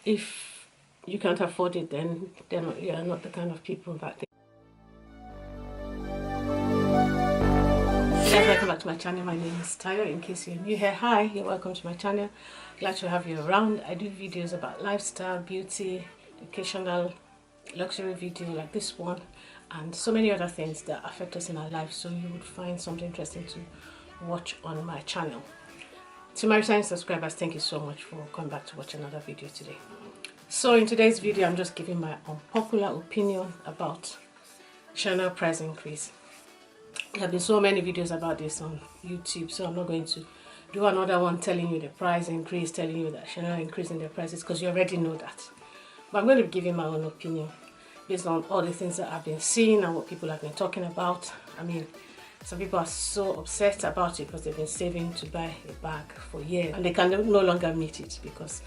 If you can't afford it, then you are not the kind of people that they... Guys, welcome back to my channel. My name is Tayo. In case you're new here, hi, you're welcome to my channel. Glad to have you around. I do videos about lifestyle, beauty, educational, luxury video like this one, and so many other things that affect us in our life, so you would find something interesting to watch on my channel. To my returning subscribers, thank you so much for coming back to watch another video today. So in today's video, I'm just giving my unpopular opinion about Chanel price increase. There have been so many videos about this on YouTube, so I'm not going to do another one telling you the price increase, telling you that Chanel increasing their prices, because you already know that. But I'm going to be giving my own opinion based on all the things that I've been seeing and what people have been talking about. I mean, some people are so upset about it because they've been saving to buy a bag for years and they can no longer meet it because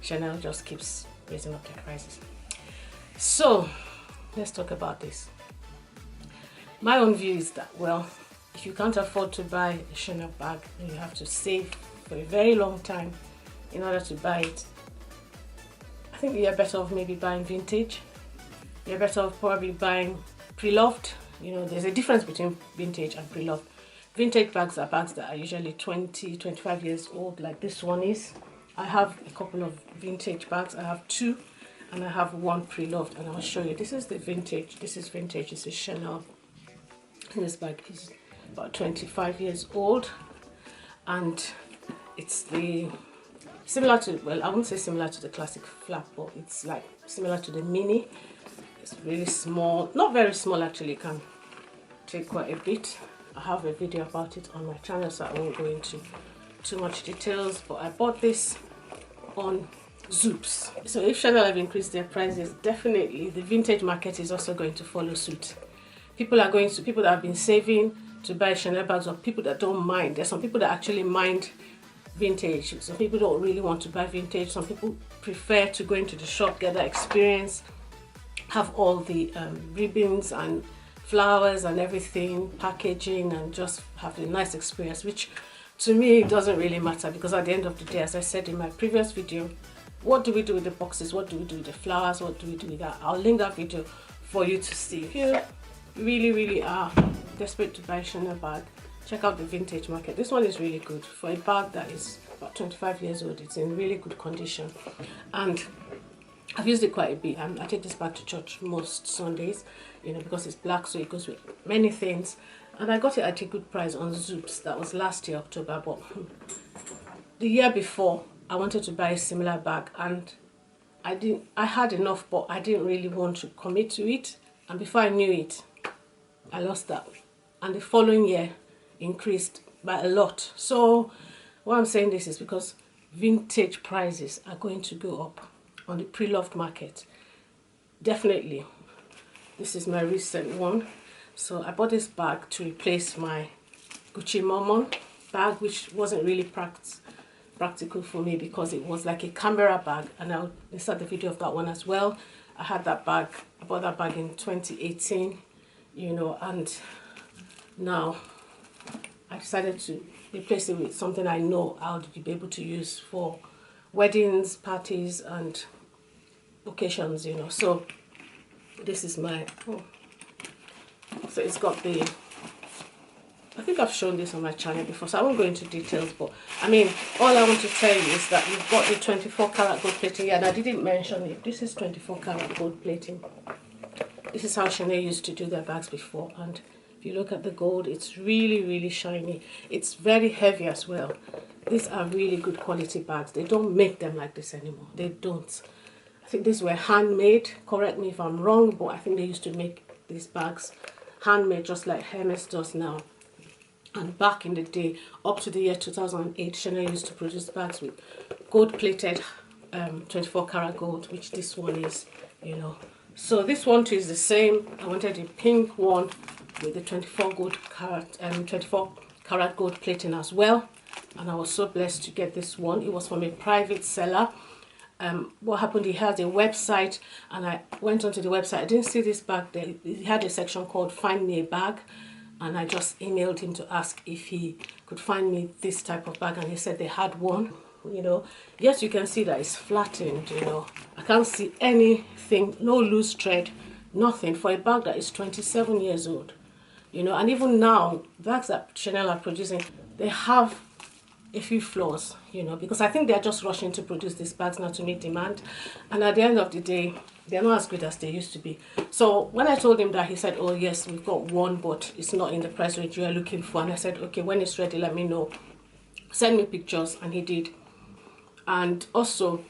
Chanel just keeps raising up their prices. So let's talk about this. My own view is that, well, if you can't afford to buy a Chanel bag, then you have to save for a very long time in order to buy it. I think you're better off maybe buying vintage. You're better off probably buying pre-loved. You know, there's a difference between vintage and pre-loved. Vintage bags are bags that are usually 20-25 years old, like this one is. I have a couple of vintage bags. I have two and I have one pre-loved, and I'll show you. This is the vintage. This is vintage. This is Chanel. This bag is about 25 years old, and it's the similar to, well, I wouldn't say similar to the classic flap, but it's like similar to the mini. It's really small, not very small actually, it can take quite a bit. I have a video about it on my channel, so I won't go into too much details, but I bought this on Zoops. So if Chanel have increased their prices, definitely the vintage market is also going to follow suit. People that have been saving to buy Chanel bags, or people that don't mind. There's some people that actually mind vintage. Some people don't really want to buy vintage. Some people prefer to go into the shop, get that experience, have all the ribbons and flowers and everything, packaging, and just have a nice experience, which to me it doesn't really matter, because at the end of the day, as I said in my previous video, what do we do with the boxes? What do we do with the flowers? What do we do with that? I'll link that video for you to see. If you really are desperate to buy a Chanel bag, check out the vintage market. This one is really good for a bag that is about 25 years old. It's in really good condition, and I've used it quite a bit. I take this bag to church most Sundays, you know, because it's black, so it goes with many things. And I got it at a good price on Zoops. That was last year, October. But the year before, I wanted to buy a similar bag, and I had enough, but I didn't really want to commit to it. And before I knew it, I lost that. And the following year increased by a lot. So why I'm saying this is because vintage prices are going to go up on the pre-loved market. Definitely. This is my recent one. So I bought this bag to replace my Gucci Marmont bag, which wasn't really practical for me because it was like a camera bag, and I'll insert the video of that one as well. I had that bag, I bought that bag in 2018, you know, and now I decided to replace it with something I know I'll be able to use for weddings, parties, and occasions, you know. So this is my, so it's got the, I think I've shown this on my channel before, so I won't go into details, but I mean, all I want to tell you is that you've got the 24 karat gold plating here, and I didn't mention it. This is 24 karat gold plating. This is how Chanel used to do their bags before, and if you look at the gold, it's really shiny. It's very heavy as well. These are really good quality bags. They don't make them like this anymore. They don't. I think these were handmade. Correct me if I'm wrong, but I think they used to make these bags handmade, just like Hermes does now. And back in the day, up to the year 2008, Chanel used to produce bags with gold-plated 24 karat gold, which this one is, you know. So this one too is the same. I wanted a pink one with the 24 karat gold plating as well, and I was so blessed to get this one. It was from a private seller. What happened, he has a website, and I went onto the website. I didn't see this bag there. He had a section called Find Me a Bag, and I just emailed him to ask if he could find me this type of bag, and he said they had one. you know. Yes, you can see that it's flattened, you know. I can't see anything, no loose thread, nothing, for a bag that is 27 years old, you know. And even now, bags that Chanel are producing, they have a few flaws, you know, because I think they're just rushing to produce these bags now to meet demand. And at the end of the day, they're not as good as they used to be. So when I told him that, he said, oh yes, we've got one, but it's not in the price range you are looking for. And I said, okay, when it's ready, let me know. Send me pictures, and he did. And also,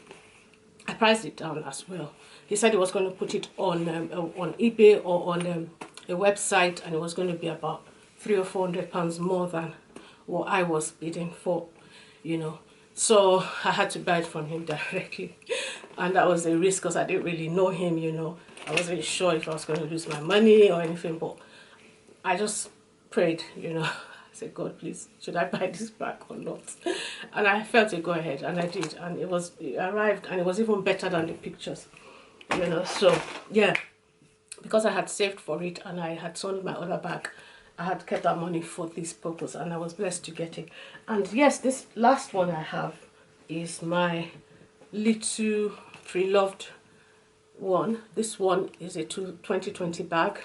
I priced it down as well. He said he was going to put it on eBay or on a website, and it was going to be about £300 or £400 more than what I was bidding for, you know. So I had to buy it from him directly, and that was a risk because I didn't really know him, you know. I wasn't really sure if I was going to lose my money or anything, but I just prayed, you know. I said, God, please, should I buy this bag or not? And I felt to go ahead, and I did, and it arrived, and it was even better than the pictures, you know. So yeah, because I had saved for it and I had sold my other bag, I had kept that money for this purpose, and I was blessed to get it. And yes, this last one I have is my little pre-loved one. This one is a 2020 bag.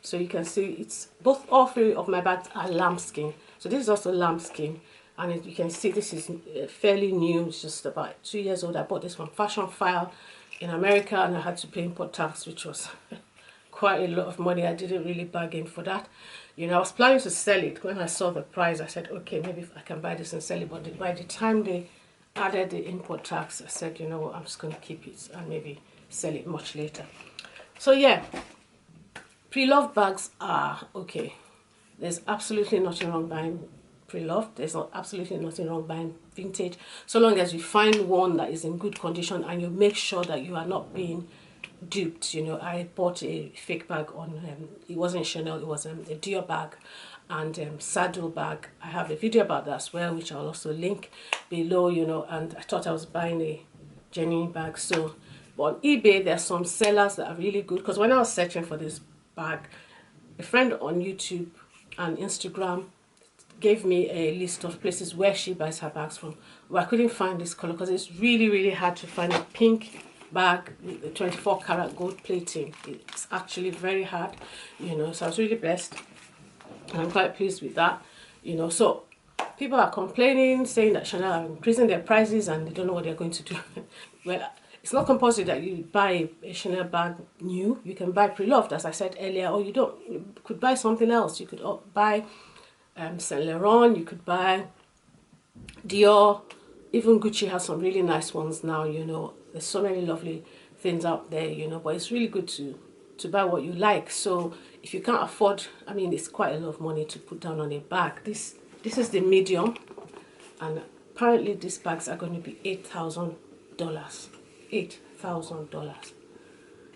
So you can see it's all three of my bags are lambskin. So this is also lambskin, and you can see this is fairly new. It's just about 2 years old. I bought this from Fashion File in America, and I had to pay import tax, which was quite a lot of money. I didn't really bargain for that. You know, I was planning to sell it. When I saw the price, I said, okay, maybe I can buy this and sell it. But by the time they added the import tax, I said, you know what, I'm just going to keep it and maybe sell it much later. So yeah, pre-loved bags are okay. There's absolutely nothing wrong buying pre-loved. There's absolutely nothing wrong buying vintage, so long as you find one that is in good condition and you make sure that you are not being duped. You know, I bought a fake bag on it wasn't Chanel, it was a Dior bag and Saddle bag. I have a video about that as well, which I'll also link below, you know. And I thought I was buying a genuine bag. So but on eBay there's some sellers that are really good, because when I was searching for this bag, a friend on YouTube and Instagram gave me a list of places where she buys her bags from. Well, I couldn't find this color because it's really hard to find a pink bag with the 24 karat gold plating. It's actually very hard, you know. So I was really blessed, and I'm quite pleased with that, you know. So people are complaining, saying that Chanel are increasing their prices and they don't know what they're going to do. Well, it's not compulsory that you buy a Chanel bag new. You can buy pre-loved, as I said earlier, or you could buy something else. You could buy Saint Laurent, you could buy Dior, even Gucci has some really nice ones now, you know. There's so many lovely things out there, you know, but it's really good to buy what you like. So if you can't afford, I mean, it's quite a lot of money to put down on a bag. This is the medium, and apparently these bags are going to be $8,000. $8,000.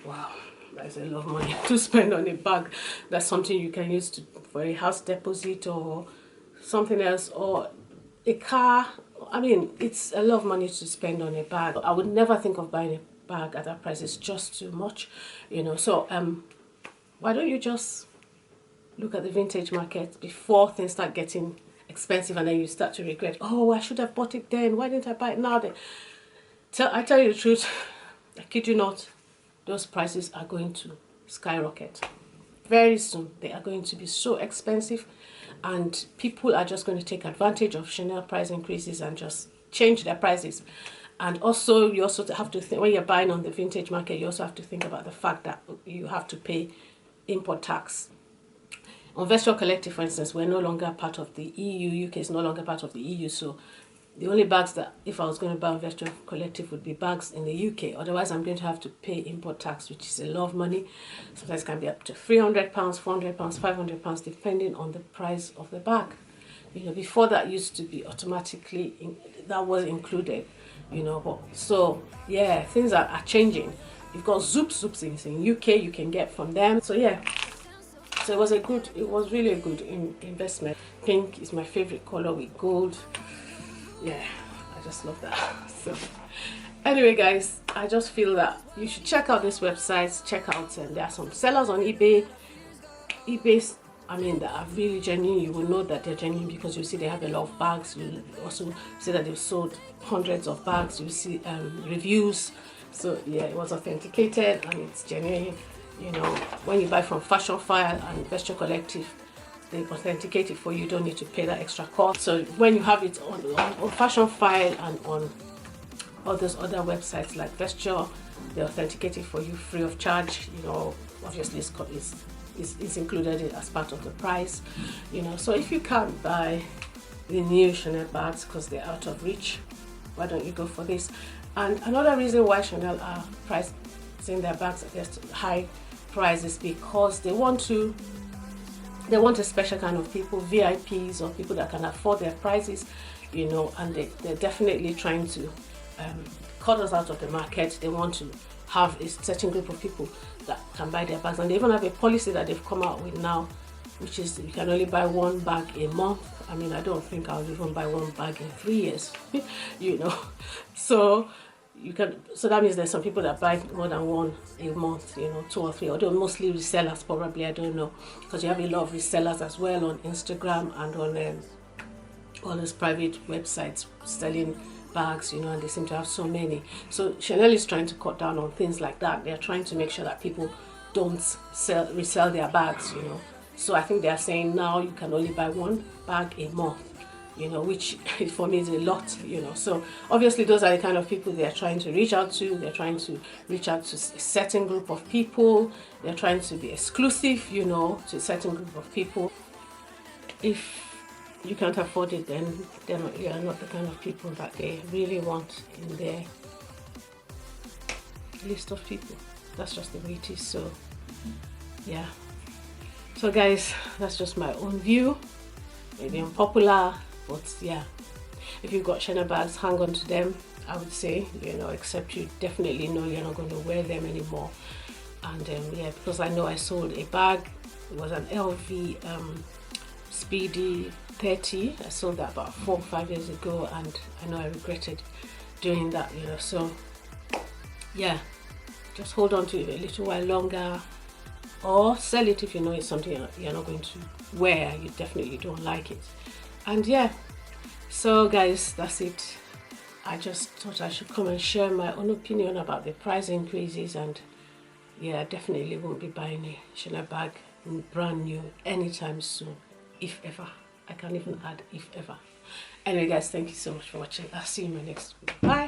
Wow, that's a lot of money to spend on a bag. That's something you can use for a house deposit or something else, or a car. I mean, it's a lot of money to spend on a bag. I would never think of buying a bag at that price. It's just too much, you know. So why don't you just look at the vintage market before things start getting expensive, and then you start to regret, oh, I should have bought it then, why didn't I buy it now? I tell you the truth, I kid you not, those prices are going to skyrocket very soon. They are going to be so expensive, and people are just going to take advantage of Chanel price increases and just change their prices. And also, you also have to think, when you're buying on the vintage market, you also have to think about the fact that you have to pay import tax. On Vesture Collective, for instance, we're no longer part of the EU. UK is no longer part of the EU, so the only bags that, if I was going to buy on Vesture Collective, would be bags in the UK. Otherwise, I'm going to have to pay import tax, which is a lot of money. Sometimes it can be up to £300, £400, £500, depending on the price of the bag. You know, before that used to be automatically, that was included, you know. But so, yeah, things are changing. You've got Zoops in UK, you can get from them. So, yeah. So it was really a good investment. Pink is my favorite color with gold. Yeah, I just love that. So anyway, guys, I just feel that you should check out this website. Check out, there are some sellers on eBay. eBay I mean, that are really genuine. You will know that they're genuine because you see they have a lot of bags. You also see that they've sold hundreds of bags. You see reviews. So yeah, it was authenticated and it's genuine. You know, when you buy from Fashion File and Vesture Collective, they authenticate it for you. You don't need to pay that extra cost. So when you have it on Fashion File and on all those other websites like Vesture, they authenticate it for you free of charge. You know, obviously it's included as part of the price. You know, so if you can't buy the new Chanel bags because they're out of reach, why don't you go for this? And another reason why Chanel are pricing their bags at high prices because they want a special kind of people, VIPs, or people that can afford their prices, you know, and they're definitely trying to cut us out of the market. They want to have a certain group of people that can buy their bags, and they even have a policy that they've come out with now, which is you can only buy one bag a month. I mean, I don't think I'll even buy one bag in 3 years, you know. So that means there's some people that buy more than one a month, you know, 2 or 3, although mostly resellers probably, I don't know, because you have a lot of resellers as well on Instagram and on all those private websites selling bags, you know, and they seem to have so many. So Chanel is trying to cut down on things like that. They're trying to make sure that people don't resell their bags, you know. So I think they're saying now you can only buy one bag a month, you know, which for me is a lot, you know. So obviously those are the kind of people they're trying to reach out to. They're trying to reach out to a certain group of people. They're trying to be exclusive, you know, to a certain group of people. If you can't afford it, then you are not the kind of people that they really want in their list of people. That's just the way it is. So yeah. So guys, that's just my own view. Maybe unpopular, but yeah, if you've got Chanel bags, hang on to them, I would say, you know, except you definitely know you're not going to wear them anymore. And yeah, because I know I sold a bag. It was an LV Speedy 30. I sold that about 4 or 5 years ago, and I know I regretted doing that, you know. So yeah, just hold on to it a little while longer, or sell it if you know it's something you're not going to wear, you definitely don't like it. And yeah, so guys, that's it. I just thought I should come and share my own opinion about the price increases, and yeah, I definitely won't be buying a Chanel bag brand new anytime soon, if ever. I can't even add if ever. Anyway guys, thank you so much for watching. I'll see you in my next video. Bye.